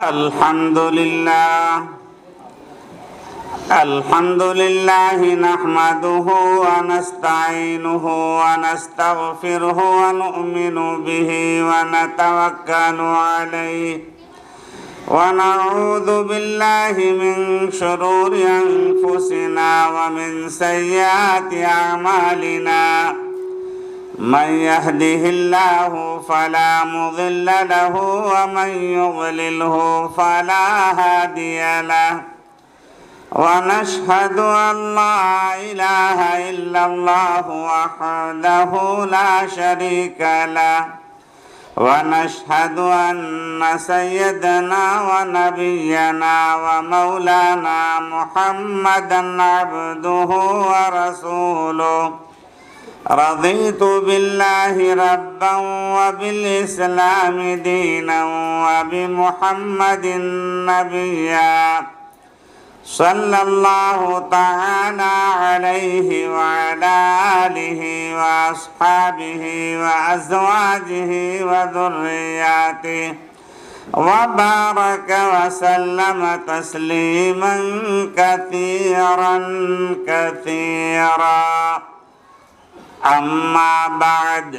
الحمد لله نحمده ونستعينه ونستغفره ونؤمن به ونتوكل عليه ونعوذ بالله من شرور أنفسنا ومن سيئات أعمالنا من يهده الله فلا مضل له ومن يضلله فلا هادي له ونشهد أن لا إله إلا الله وحده لا شريك له ونشهد أن سيدنا ونبينا ومولانا محمدا عبده ورسوله رضيت بالله ربا وبالإسلام دينا وبمحمد نبيا صلى الله تعالى عليه وعلى آله وأصحابه وأزواجه وذرياته وبارك وسلم تسليما كثيرا كثيرا. أما بعد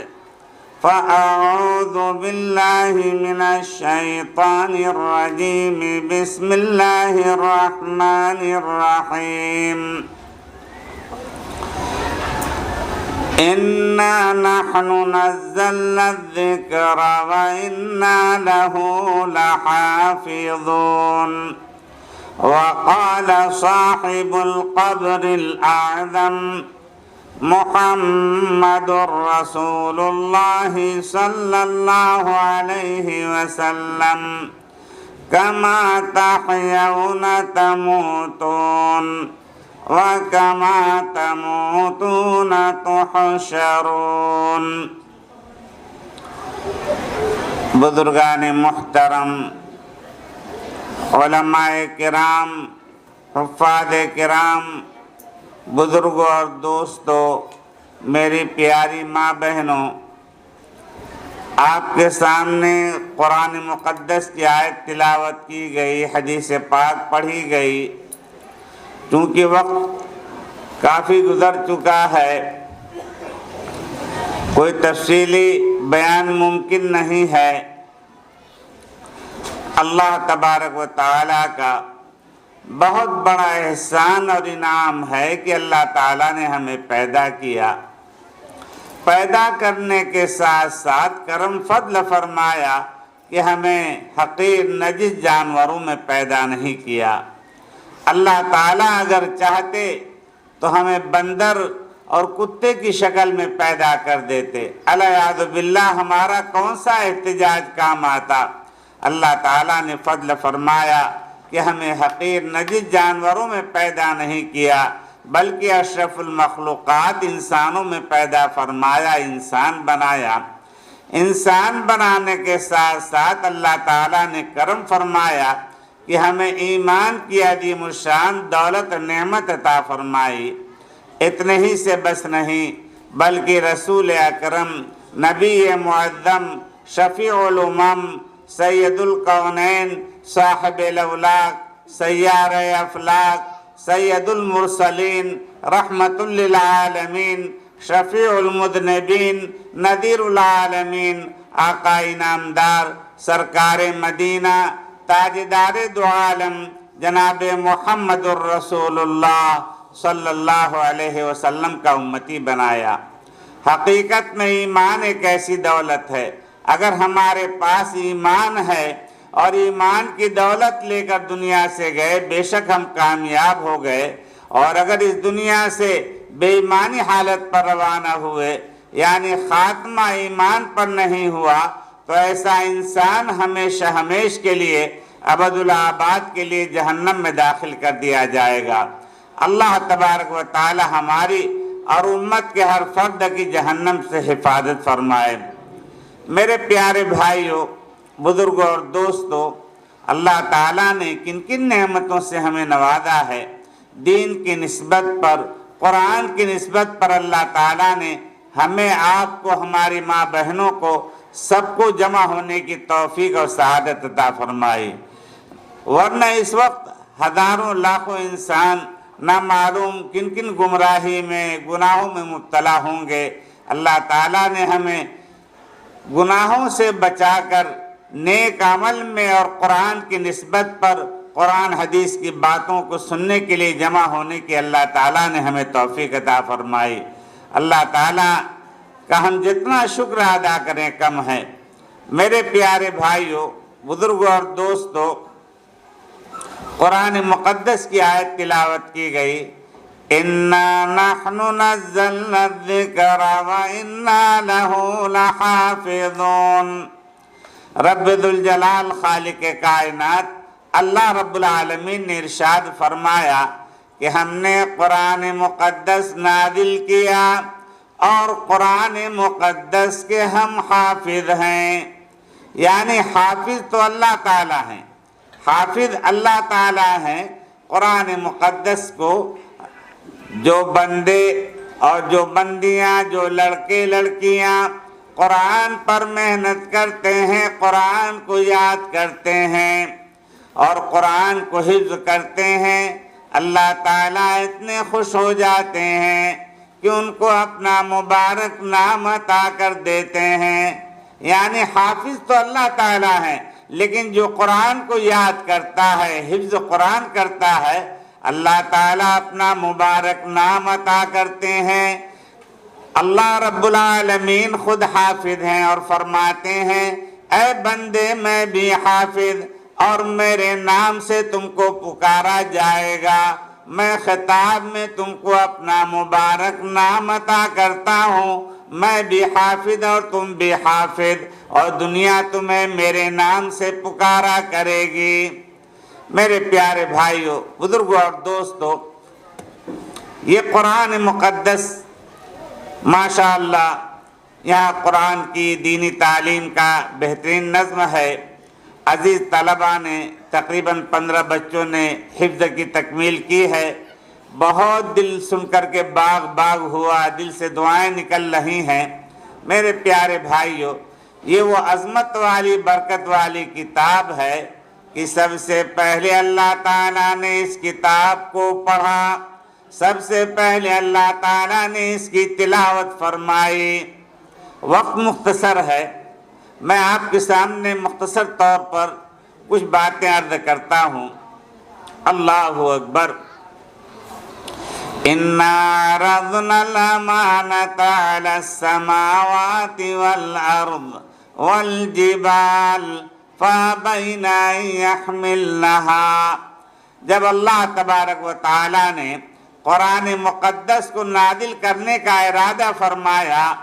فأعوذ بالله من الشيطان الرجيم بسم الله الرحمن الرحيم إنا نحن نزلنا الذكر وإنا له لحافظون. وقال صاحب القبر الأعظم محمد رسول الله صلى الله عليه وسلم كما تحيون تموتون وكما تموتون تحشرون. بزرگان محترم، علماء کرام، حفاظ کرام، بزرگوں اور دوستوں، میری پیاری ماں بہنوں، آپ کے سامنے قرآن مقدس کی آیت تلاوت کی گئی، حدیث پاک پڑھی گئی. چونکہ وقت کافی گزر چکا ہے، کوئی تفصیلی بیان ممکن نہیں ہے. اللہ تبارک و تعالیٰ کا بہت بڑا احسان اور انعام ہے کہ اللہ تعالیٰ نے ہمیں پیدا کیا. پیدا کرنے کے ساتھ ساتھ کرم فضل فرمایا کہ ہمیں حقیر نجس جانوروں میں پیدا نہیں کیا. اللہ تعالیٰ اگر چاہتے تو ہمیں بندر اور کتے کی شکل میں پیدا کر دیتے. الیاذ باللہ، ہمارا کون سا احتجاج کام آتا. اللہ تعالیٰ نے فضل فرمایا کہ ہمیں حقیر نجس جانوروں میں پیدا نہیں کیا، بلکہ اشرف المخلوقات انسانوں میں پیدا فرمایا، انسان بنایا. انسان بنانے کے ساتھ ساتھ اللہ تعالیٰ نے کرم فرمایا کہ ہمیں ایمان کی عظیم الشان دولت نعمت عطا فرمائی. اتنے ہی سے بس نہیں، بلکہ رسول اکرم، نبی معظم، شفیع الامم، سید الکونین، صاحب الاولاق، سیار افلاق، سید المرسلین، رحمت للعالمین، شفیع المذنبین، نذیر العالمین، آقا انعامدار، سرکار مدینہ، تاجدار دو عالم، جناب محمد الرسول اللہ صلی اللہ علیہ وسلم کا امتی بنایا. حقیقت میں ایمان ایک ایسی دولت ہے، اگر ہمارے پاس ایمان ہے اور ایمان کی دولت لے کر دنیا سے گئے، بے شک ہم کامیاب ہو گئے. اور اگر اس دنیا سے بے ایمانی حالت پر روانہ ہوئے، یعنی خاتمہ ایمان پر نہیں ہوا، تو ایسا انسان ہمیشہ ہمیش کے لیے، ابدالآباد کے لیے جہنم میں داخل کر دیا جائے گا. اللہ تبارک و تعالی ہماری اور امت کے ہر فرد کی جہنم سے حفاظت فرمائے. میرے پیارے بھائیوں، بزرگوں اور دوستوں، اللہ تعالیٰ نے کن کن نعمتوں سے ہمیں نوازا ہے. دین کی نسبت پر، قرآن کی نسبت پر اللہ تعالیٰ نے ہمیں، آپ کو، ہماری ماں بہنوں کو، سب کو جمع ہونے کی توفیق اور سعادت عطا فرمائی. ورنہ اس وقت ہزاروں لاکھوں انسان نہ معلوم کن کن گمراہی میں گناہوں میں مبتلا ہوں گے۔ اللہ تعالیٰ نے ہمیں گناہوں سے بچا کر نیک عمل میں اور قرآن کی نسبت پر قرآن حدیث کی باتوں کو سننے کے لیے جمع ہونے کی اللہ تعالیٰ نے ہمیں توفیق عطا فرمائی۔ اللہ تعالیٰ کا ہم جتنا شکر ادا کریں کم ہے۔ میرے پیارے بھائیوں، بزرگوں اور دوستوں، قرآن مقدس کی آیت تلاوت کی گئی، اِنَّا نَحْنُ نَزَّلْنَا الذِّكْرَ وَإِنَّا لَهُ لَحَافِظُونَ۔ رب ذوالجلال خالق کائنات اللہ رب العالمین نے ارشاد فرمایا کہ ہم نے قرآن مقدس نازل کیا اور قرآن مقدس کے ہم حافظ ہیں۔ یعنی حافظ تو اللہ تعالیٰ ہیں، حافظ اللہ تعالیٰ ہیں۔ قرآن مقدس کو جو بندے اور جو بندیاں، جو لڑکے لڑکیاں قرآن پر محنت کرتے ہیں، قرآن کو یاد کرتے ہیں اور قرآن کو حفظ کرتے ہیں، اللہ تعالیٰ اتنے خوش ہو جاتے ہیں کہ ان کو اپنا مبارک نام عطا کر دیتے ہیں۔ یعنی حافظ تو اللہ تعالیٰ ہے، لیکن جو قرآن کو یاد کرتا ہے، حفظ قرآن کرتا ہے، اللہ تعالیٰ اپنا مبارک نام عطا کرتے ہیں۔ اللہ رب العالمین خود حافظ ہیں اور فرماتے ہیں، اے بندے میں بھی حافظ اور میرے نام سے تم کو پکارا جائے گا، میں خطاب میں تم کو اپنا مبارک نام عطا کرتا ہوں، میں بھی حافظ اور تم بھی حافظ، اور دنیا تمہیں میرے نام سے پکارا کرے گی۔ میرے پیارے بھائیوں، بزرگوں اور دوستوں، یہ قرآن مقدس ماشاءاللہ یہاں قرآن کی دینی تعلیم کا بہترین نظم ہے۔ عزیز طلباء نے تقریباً 15 بچوں نے حفظ کی تکمیل کی ہے۔ بہت دل سن کر کے باغ باغ ہوا، دل سے دعائیں نکل رہی ہیں۔ میرے پیارے بھائیوں، یہ وہ عظمت والی برکت والی کتاب ہے کہ سب سے پہلے اللہ تعالیٰ نے اس کتاب کو پڑھا، سب سے پہلے اللہ تعالیٰ نے اس کی تلاوت فرمائی۔ وقت مختصر ہے، میں آپ کے سامنے مختصر طور پر کچھ باتیں عرض کرتا ہوں۔ اللہ اکبر۔ اِنَّا عَرَضْنَا الْأَمَانَةَ عَلَى السَّمَاوَاتِ وَالْأَرْضِ وَالْجِبَالِ فَأَبَيْنَ أَن يَحْمِلْنَهَا۔ جب اللہ تبارک و تعالیٰ نے قرآن مقدس کو نازل کرنے کا ارادہ فرمایا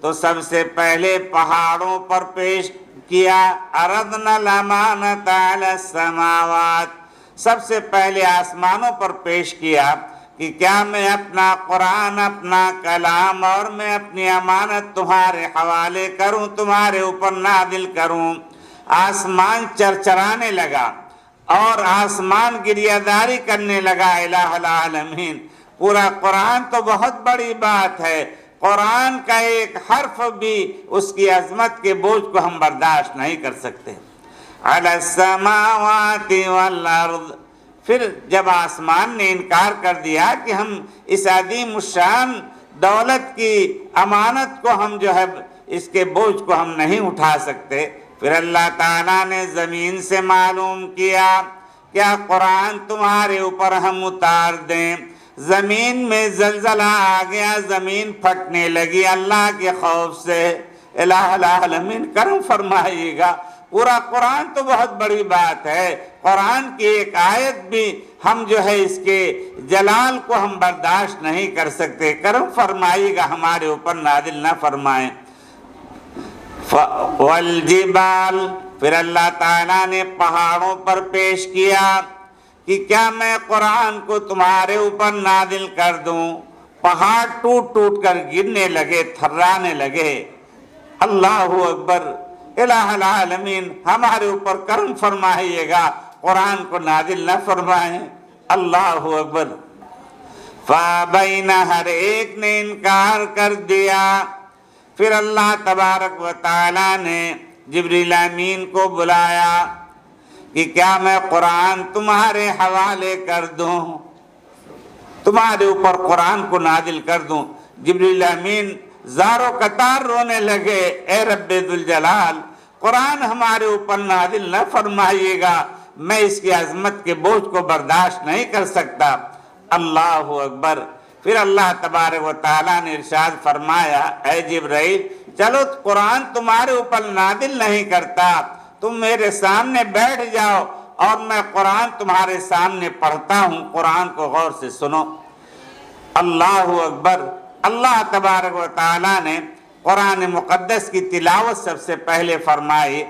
تو سب سے پہلے پہاڑوں پر پیش کیا، عرضنا الامانۃ علی السماوات، سب سے پہلے آسمانوں پر پیش کیا کہ کیا میں اپنا قرآن، اپنا کلام اور میں اپنی امانت تمہارے حوالے کروں، تمہارے اوپر نازل کروں۔ آسمان چرچرانے لگا اور آسمان گریہداری کرنے لگا، الہ العالمین، پورا قرآن تو بہت بڑی بات ہے، قرآن کا ایک حرف بھی اس کی عظمت کے بوجھ کو ہم برداشت نہیں کر سکتے۔ علی السماوات والارض، پھر جب آسمان نے انکار کر دیا کہ ہم اس عظیم الشان دولت کی امانت کو ہم جو ہے اس کے بوجھ کو ہم نہیں اٹھا سکتے، پھر اللہ تعالیٰ نے زمین سے معلوم کیا کیا قرآن تمہارے اوپر ہم اتار دیں۔ زمین میں زلزلہ آ گیا، زمین پھٹنے لگی اللہ کے خوف سے۔ الہ العالمین کرم فرمائیے گا، پورا قرآن تو بہت بڑی بات ہے، قرآن کی ایک آیت بھی ہم جو ہے اس کے جلال کو ہم برداشت نہیں کر سکتے، کرم فرمائیے گا، ہمارے اوپر نازل نہ فرمائیں۔ والجبال، پھر اللہ تعالیٰ نے پہاڑوں پر پیش کیا کہ کیا میں قرآن کو تمہارے اوپر نازل کر دوں؟ پہاڑ ٹوٹ ٹوٹ کر گرنے لگے، تھرانے لگے۔ اللہ اکبر، الہ العالمین ہمارے اوپر کرم فرمائیے گا، قرآن کو نازل نہ فرمائیں۔ اللہ اکبر۔ فَأَبَيْنَ، ہر ایک نے انکار کر دیا۔ پھر اللہ تبارک و تعالیٰ نے جبریل امین کو بلایا، کہ کیا میں قرآن تمہارے حوالے کر دوں، تمہارے اوپر قرآن کو نازل کر دوں؟ جبریل امین زاروں قطار رونے لگے، اے رب ذوالجلال، قرآن ہمارے اوپر نازل نہ فرمائیے گا، میں اس کی عظمت کے بوجھ کو برداشت نہیں کر سکتا۔ اللہ اکبر۔ پھر اللہ تبارک و تعالیٰ نے ارشاد فرمایا، اے جبرائیل چلو قرآن تمہارے اوپر نازل نہیں کرتا، تم میرے سامنے بیٹھ جاؤ اور میں قرآن تمہارے سامنے پڑھتا ہوں، قرآن کو غور سے سنو۔ اللہ اکبر۔ اللہ تبارک و تعالیٰ نے قرآن مقدس کی تلاوت سب سے پہلے فرمائی،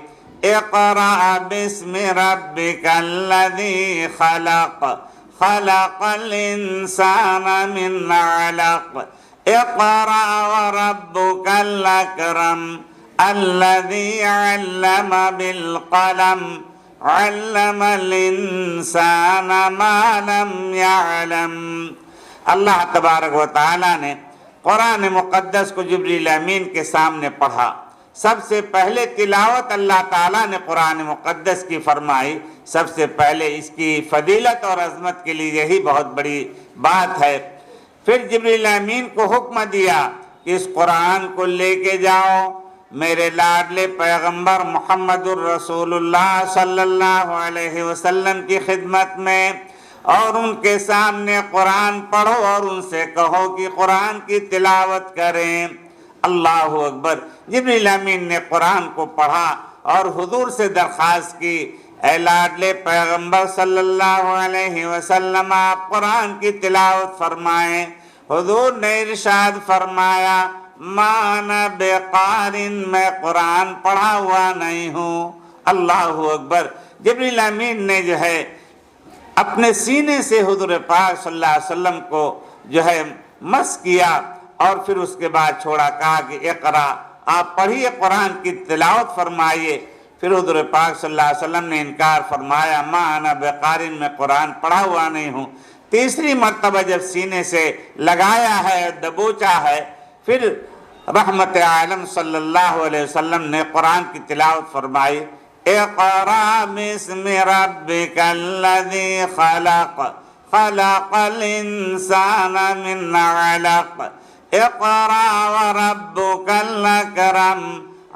اقرأ بسم ربک الذی خلق خلق الانسان من علق اقرأ وربک الاکرم الذی علم بالقلم علم الانسان ما لم يعلم۔ اللہ تبارک و تعالیٰ نے قرآن مقدس کو جبریل امین کے سامنے پڑھا۔ سب سے پہلے تلاوت اللہ تعالیٰ نے قرآن مقدس کی فرمائی، سب سے پہلے اس کی فضیلت اور عظمت کے لیے یہی بہت بڑی بات ہے۔ پھر جبریل امین کو حکم دیا کہ اس قرآن کو لے کے جاؤ میرے لاڈلے پیغمبر محمد الرسول اللہ صلی اللہ علیہ وسلم کی خدمت میں، اور ان کے سامنے قرآن پڑھو اور ان سے کہو کہ قرآن کی تلاوت کریں۔ اللہ اکبر۔ جبریل امین نے قرآن کو پڑھا اور حضور سے درخواست کی، اے لاڈلے پیغمبر صلی اللہ علیہ وسلم آپ قرآن کی تلاوت فرمائیں۔ حضور نے ارشاد فرمایا، ما انا بقارٍ، میں قرآن پڑھا ہوا نہیں ہوں۔ اللہ اکبر۔ جبریل امین نے جو ہے اپنے سینے سے حضور پاک صلی اللہ علیہ وسلم کو جو ہے مس کیا اور پھر اس کے بعد چھوڑا، کہا کہ اقرا، آپ پڑھیے قرآن کی تلاوت فرمائیے۔ پھر حضور پاک صلی اللہ علیہ وسلم نے انکار فرمایا، ما انا بقارٍ، میں قرآن پڑھا ہوا نہیں ہوں۔ تیسری مرتبہ جب سینے سے لگایا ہے، دبوچا ہے، پھر رحمت عالم صلی اللہ علیہ وسلم نے قرآن کی تلاوت فرمائی، اقرأ بسم ربک الذی خلق خلق الانسان من علق اقرأ وربک الاکرم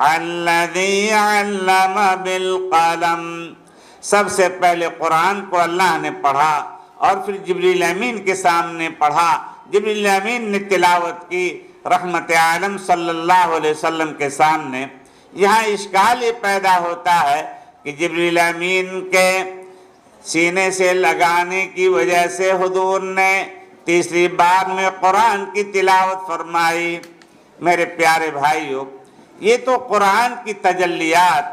الذی علم بالقلم۔ سب سے پہلے قرآن کو اللہ نے پڑھا اور پھر جبریل امین کے سامنے پڑھا۔ جبریل امین نے تلاوت کی رحمت عالم صلی اللہ علیہ وسلم کے سامنے۔ یہاں اشکال یہ پیدا ہوتا ہے کہ جبریل امین کے سینے سے لگانے کی وجہ سے حضور نے تیسری بار میں قرآن کی تلاوت فرمائی۔ میرے پیارے بھائیو، یہ تو قرآن کی تجلیات،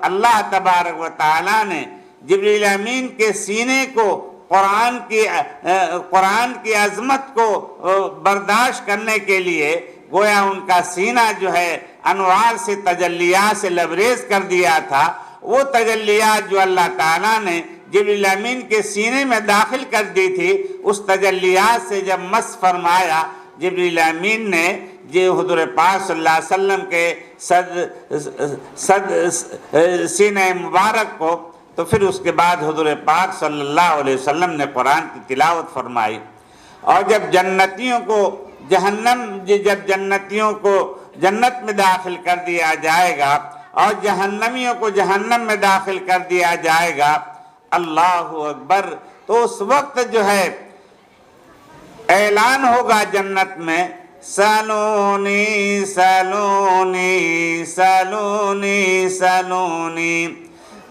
اللہ تبارک و تعالیٰ نے جبریل امین کے سینے کو قرآن کی عظمت کو برداشت کرنے کے لیے گویا ان کا سینہ جو ہے انوار سے تجلیات سے لبریز کر دیا تھا۔ وہ تجلیات جو اللہ تعالیٰ نے جبریل امین کے سینے میں داخل کر دی تھی، اس تجلیات سے جب مس فرمایا جبریل امین نے حضور پاک صلی اللہ علیہ وسلم کے سینہ مبارک کو، تو پھر اس کے بعد حضور پاک صلی اللہ علیہ وسلم نے قرآن کی تلاوت فرمائی۔ اور جب جنتیوں کو جنت میں داخل کر دیا جائے گا اور جہنمیوں کو جہنم میں داخل کر دیا جائے گا، اللہ اکبر، تو اس وقت جو ہے اعلان ہوگا جنت میں، سلونی سلونی سلونی سلونی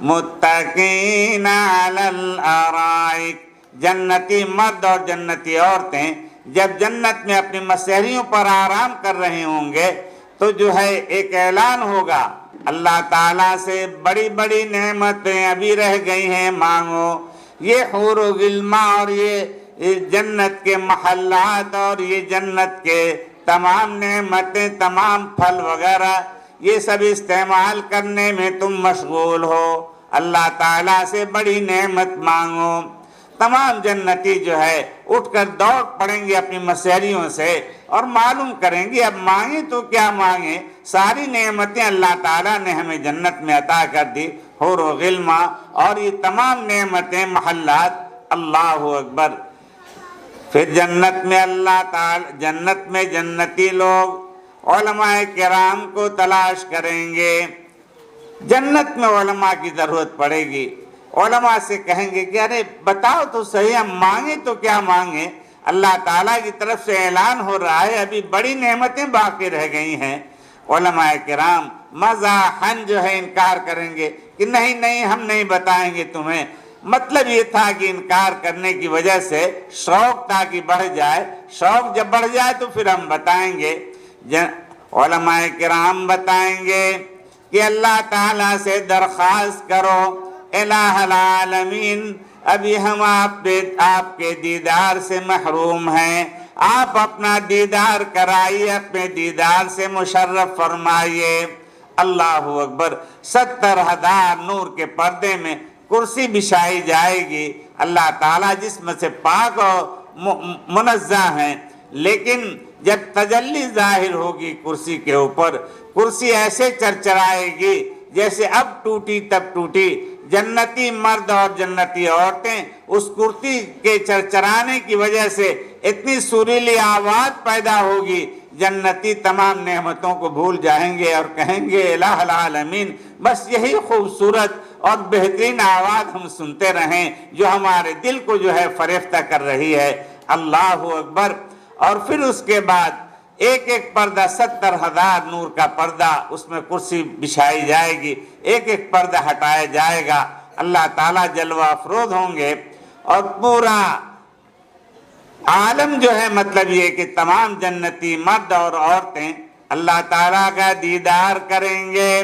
متقین علی الارائک۔ جنتی مرد اور جنتی عورتیں جب جنت میں اپنی مسحریوں پر آرام کر رہے ہوں گے تو جو ہے ایک اعلان ہوگا، اللہ تعالیٰ سے بڑی بڑی نعمتیں ابھی رہ گئی ہیں، مانگو۔ یہ حور و غلمہ اور یہ جنت کے محلات اور یہ جنت کے تمام نعمتیں، تمام پھل وغیرہ، یہ سب استعمال کرنے میں تم مشغول ہو، اللہ تعالیٰ سے بڑی نعمت مانگو۔ تمام جنتی جو ہے اٹھ کر دوڑ پڑیں گے اپنی مسحریوں سے اور معلوم کریں گے اب مانگیں تو کیا مانگیں، ساری نعمتیں اللہ تعالیٰ نے ہمیں جنت میں عطا کر دی۔ حور و غلما اور یہ تمام نعمتیں محلات، اللہ اکبر۔ پھر جنت میں اللہ تعالی، جنت میں جنتی لوگ علماء کرام کو تلاش کریں گے۔ جنت میں علماء کی ضرورت پڑے گی، علماء سے کہیں گے کہ ارے بتاؤ تو صحیح، ہم مانگیں تو کیا مانگیں؟ اللہ تعالیٰ کی طرف سے اعلان ہو رہا ہے ابھی بڑی نعمتیں باقی رہ گئی ہیں۔ علماء کرام مزاحاً جو ہے انکار کریں گے کہ نہیں نہیں ہم نہیں بتائیں گے تمہیں۔ مطلب یہ تھا کہ انکار کرنے کی وجہ سے شوق تاکہ بڑھ جائے، شوق جب بڑھ جائے تو پھر ہم بتائیں گے۔ علماء کرام بتائیں گے کہ اللہ تعالیٰ سے درخواست کرو الہ العالمین، ابھی ہم آپ کے دیدار سے محروم ہیں، آپ اپنا دیدار کرائیے، اپنے دیدار سے مشرف فرمائیے۔ اللہ اکبر۔ 70,000 نور کے پردے میں کرسی بچھائی جائے گی۔ اللہ تعالیٰ جسم سے پاک اور منزہ ہیں، لیکن جب تجلی ظاہر ہوگی کرسی کے اوپر، کرسی ایسے چرچرائے گی جیسے اب ٹوٹی تب ٹوٹی۔ جنتی مرد اور جنتی عورتیں اس کرسی کے چرچرانے کی وجہ سے اتنی سریلی آواز پیدا ہوگی، جنتی تمام نعمتوں کو بھول جائیں گے اور کہیں گے الہ العالمین، بس یہی خوبصورت اور بہترین آواز ہم سنتے رہیں جو ہمارے دل کو جو ہے فریفتہ کر رہی ہے۔ اللہ اکبر۔ اور پھر اس کے بعد ایک ایک پردہ، 70,000 نور کا پردہ، اس میں کرسی بچھائی جائے گی، ایک ایک پردہ ہٹایا جائے گا۔ اللہ تعالیٰ جلوہ افروز ہوں گے اور پورا عالم جو ہے، مطلب یہ کہ تمام جنتی مرد اور عورتیں اللہ تعالیٰ کا دیدار کریں گے۔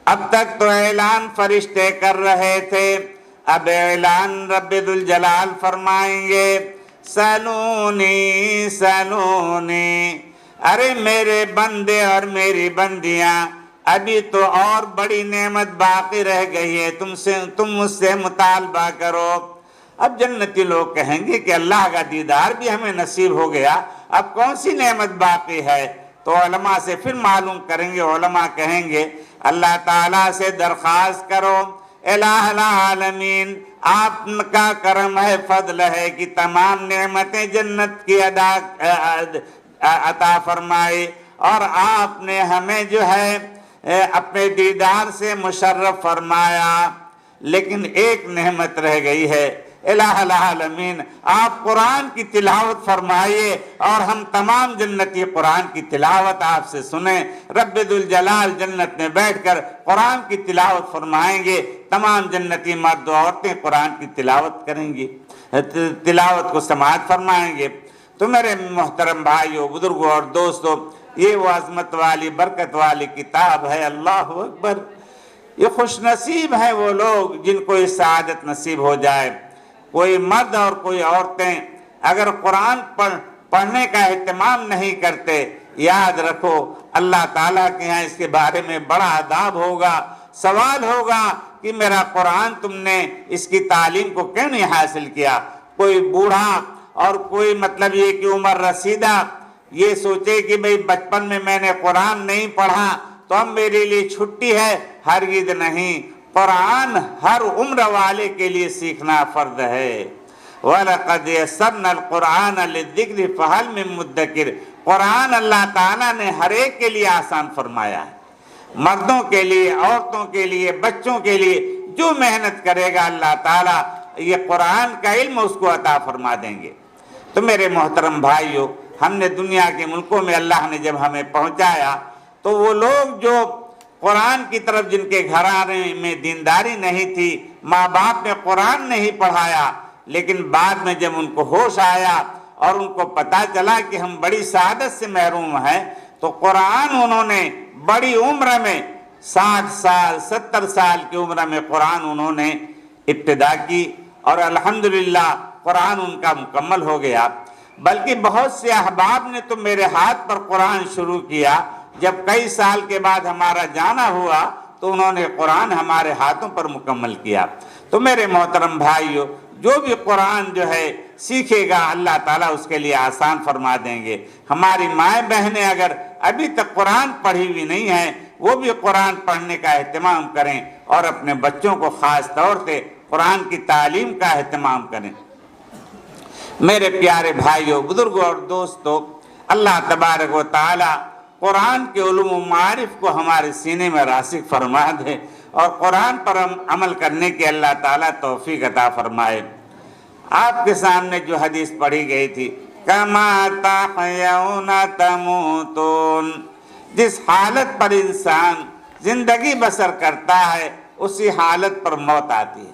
اب تک تو اعلان فرشتے کر رہے تھے، اب اعلان رب ذوالجلال فرمائیں گے سلونی سلونی، ارے میرے بندے اور میری بندیاں، ابھی تو اور بڑی نعمت باقی رہ گئی ہے، تم مجھ سے مطالبہ کرو۔ اب جنتی لوگ کہیں گے کہ اللہ کا دیدار بھی ہمیں نصیب ہو گیا، اب کون سی نعمت باقی ہے؟ تو علماء سے پھر معلوم کریں گے، علماء کہیں گے اللہ تعالیٰ سے درخواست کرو الہ العالمین، آپ کا کرم ہے، فضل ہے کہ تمام نعمتیں جنت کی عطا فرمائی، اور آپ نے ہمیں جو ہے اپنے دیدار سے مشرف فرمایا، لیکن ایک نعمت رہ گئی ہے الہ العالمین، آپ قرآن کی تلاوت فرمائیے اور ہم تمام جنتی قرآن کی تلاوت آپ سے سنیں۔ رب ذوالجلال جنت میں بیٹھ کر قرآن کی تلاوت فرمائیں گے، تمام جنتی مرد و عورتیں قرآن کی تلاوت کریں گی، تلاوت کو سماعت فرمائیں گے۔ تو میرے محترم بھائیوں، بزرگوں اور دوستوں، یہ وہ عظمت والی برکت والی کتاب ہے۔ اللہ اکبر۔ یہ خوش نصیب ہیں وہ لوگ جن کو یہ سعادت نصیب ہو جائے۔ کوئی مرد اور کوئی عورتیں اگر قرآن پڑھنے کا اہتمام نہیں کرتے، یاد رکھو اللہ تعالیٰ کے یہاں اس کے بارے میں بڑا عذاب ہوگا، سوال ہوگا کہ میرا قرآن تم نے اس کی تعلیم کو کیوں نہیں حاصل کیا؟ کوئی بوڑھا اور کوئی مطلب یہ کہ عمر رسیدہ یہ سوچے کہ بھئی بچپن میں نے قرآن نہیں پڑھا تو اب میرے لیے چھٹی ہے، ہرگز نہیں۔ قرآن ہر عمر والے کے لیے سیکھنا فرض ہے۔ وَلَقَدْ يَسَّرْنَا الْقُرْآنَ لِلذِّكْرِ فَهَلْ مِن مُدَّكِرٍ، قرآن اللہ تعالیٰ نے ہر ایک کے لیے آسان فرمایا ہے، مردوں کے لیے، عورتوں کے لیے، بچوں کے لیے، جو محنت کرے گا اللہ تعالیٰ یہ قرآن کا علم اس کو عطا فرما دیں گے۔ تو میرے محترم بھائیوں، ہم نے دنیا کے ملکوں میں اللہ نے جب ہمیں پہنچایا تو وہ لوگ جو قرآن کی طرف جن کے گھرانے میں دینداری نہیں تھی، ماں باپ نے قرآن نہیں پڑھایا، لیکن بعد میں جب ان کو ہوش آیا اور ان کو پتا چلا کہ ہم بڑی سعادت سے محروم ہیں، تو قرآن انہوں نے بڑی عمر میں 60 سال 70 سال کی عمر میں قرآن انہوں نے ابتدا کی، اور الحمدللہ قرآن ان کا مکمل ہو گیا۔ بلکہ بہت سے احباب نے تو میرے ہاتھ پر قرآن شروع کیا، جب کئی سال کے بعد ہمارا جانا ہوا تو انہوں نے قرآن ہمارے ہاتھوں پر مکمل کیا۔ تو میرے محترم بھائیوں، جو بھی قرآن جو ہے سیکھے گا اللہ تعالیٰ اس کے لیے آسان فرما دیں گے۔ ہماری مائیں بہنیں اگر ابھی تک قرآن پڑھی ہوئی نہیں ہیں وہ بھی قرآن پڑھنے کا اہتمام کریں اور اپنے بچوں کو خاص طور سے قرآن کی تعلیم کا اہتمام کریں۔ میرے پیارے بھائیوں، بزرگوں اور دوستوں، اللہ تبارک و تعالی قرآن کے علوم و معارف کو ہمارے سینے میں راسخ فرما دے اور قرآن پر عمل کرنے کی اللہ تعالیٰ توفیق عطا فرمائے۔ آپ کے سامنے جو حدیث پڑھی گئی تھی، کما تحیون تموتون، جس حالت پر انسان زندگی بسر کرتا ہے اسی حالت پر موت آتی ہے۔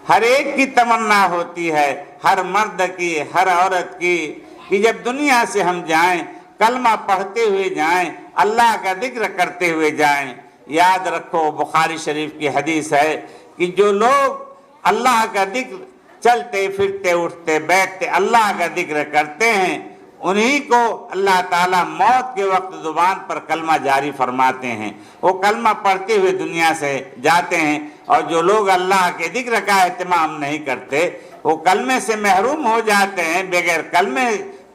ہر ایک کی تمنا ہوتی ہے، ہر مرد کی، ہر عورت کی، کہ جب دنیا سے ہم جائیں کلمہ پڑھتے ہوئے جائیں، اللہ کا ذکر کرتے ہوئے جائیں۔ یاد رکھو، بخاری شریف کی حدیث ہے کہ جو لوگ اللہ کا ذکر چلتے پھرتے اٹھتے بیٹھتے اللہ کا ذکر کرتے ہیں، انہی کو اللہ تعالیٰ موت کے وقت زبان پر کلمہ جاری فرماتے ہیں، وہ کلمہ پڑھتے ہوئے دنیا سے جاتے ہیں۔ اور جو لوگ اللہ کے ذکر کا اہتمام نہیں کرتے وہ کلمے سے محروم ہو جاتے ہیں، بغیر کلمے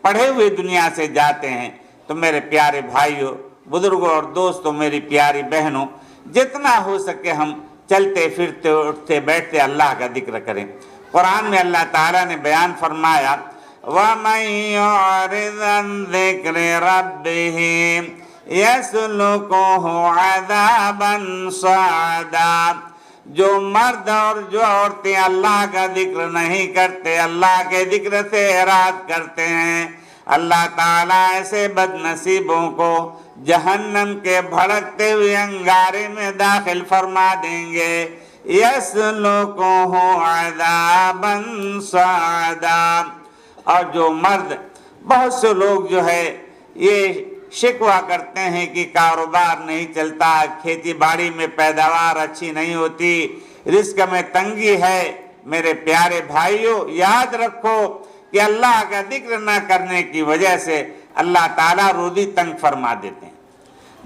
پڑھے ہوئے دنیا سے جاتے ہیں۔ تو میرے پیارے بھائیوں، بزرگوں اور دوستوں، میری پیاری بہنوں، جتنا ہو سکے ہم چلتے پھرتے اٹھتے بیٹھتے اللہ کا ذکر کریں۔ قرآن میں اللہ تعالیٰ نے بیان فرمایا، وَمَن يُعْرِضْ عَن ذِكْرِ رَبِّهِ يَسْلُكْهُ عَذَابًا صَعَدًا، جو مرد اور جو عورتیں اللہ کا ذکر نہیں کرتے، اللہ کے ذکر سے اعراض کرتے ہیں، اللہ تعالیٰ ایسے بد نصیبوں کو جہنم کے بھڑکتے ہوئے انگارے میں داخل فرما دیں گے۔ يَسْلُكُهُ عَذَابًا صَعَدًا، اور جو مرد، بہت سے لوگ جو ہے یہ شکوہ کرتے ہیں کہ کاروبار نہیں چلتا، کھیتی باڑی میں پیداوار اچھی نہیں ہوتی، رزق میں تنگی ہے۔ میرے پیارے بھائیوں، یاد رکھو کہ اللہ کا ذکر نہ کرنے کی وجہ سے اللہ تعالیٰ روزی تنگ فرما دیتے ہیں۔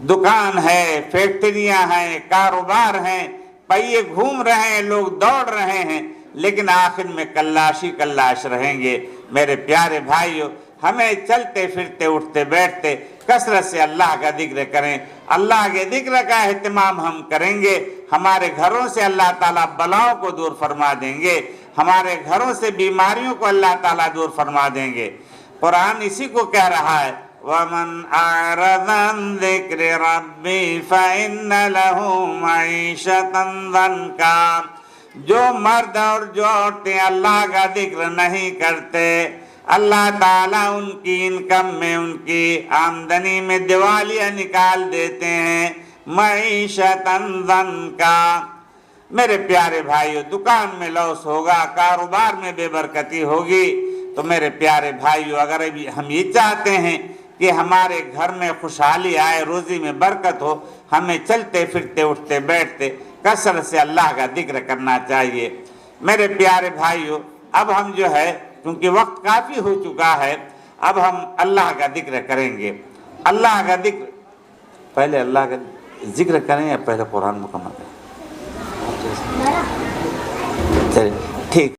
دکان ہے، فیکٹریاں ہیں، کاروبار ہیں، پہیے گھوم رہے ہیں، لوگ دوڑ رہے ہیں، لیکن آخر میں کلاش رہیں گے۔ میرے پیارے بھائیوں، ہمیں چلتے پھرتے اٹھتے بیٹھتے کثرت سے اللہ کا ذکر کریں۔ اللہ کے ذکر کا اہتمام ہم کریں گے، ہمارے گھروں سے اللہ تعالیٰ بلاؤں کو دور فرما دیں گے، ہمارے گھروں سے بیماریوں کو اللہ تعالیٰ دور فرما دیں گے۔ قرآن اسی کو کہہ رہا ہے، وَمَنْ أَعْرَضَ عَنْ ذِكْرِ رَبِّهِ فَإِنَّ لَهُ مَعِيشَةً ضَنْكًا، جو مرد اور جو عورتیں اللہ کا ذکر نہیں کرتے، اللہ تعالیٰ ان کی انکم میں، ان کی آمدنی میں دیوالیاں نکال دیتے ہیں۔ معیشتاً ضنکا، میرے پیارے بھائیو، دکان میں لاس ہوگا، کاروبار میں بے برکتی ہوگی۔ تو میرے پیارے بھائیو، اگر ہم یہ چاہتے ہیں کہ ہمارے گھر میں خوشحالی آئے، روزی میں برکت ہو، ہمیں چلتے پھرتے اٹھتے بیٹھتے کثرت سے اللہ کا ذکر کرنا چاہیے۔ میرے پیارے بھائیو، اب ہم جو ہے، کیونکہ وقت کافی ہو چکا ہے، اب ہم اللہ کا ذکر کریں گے۔ اللہ کا ذکر، پہلے اللہ کا ذکر کریں یا پہلے قرآن مکمل کریں؟ چلیے ٹھیک۔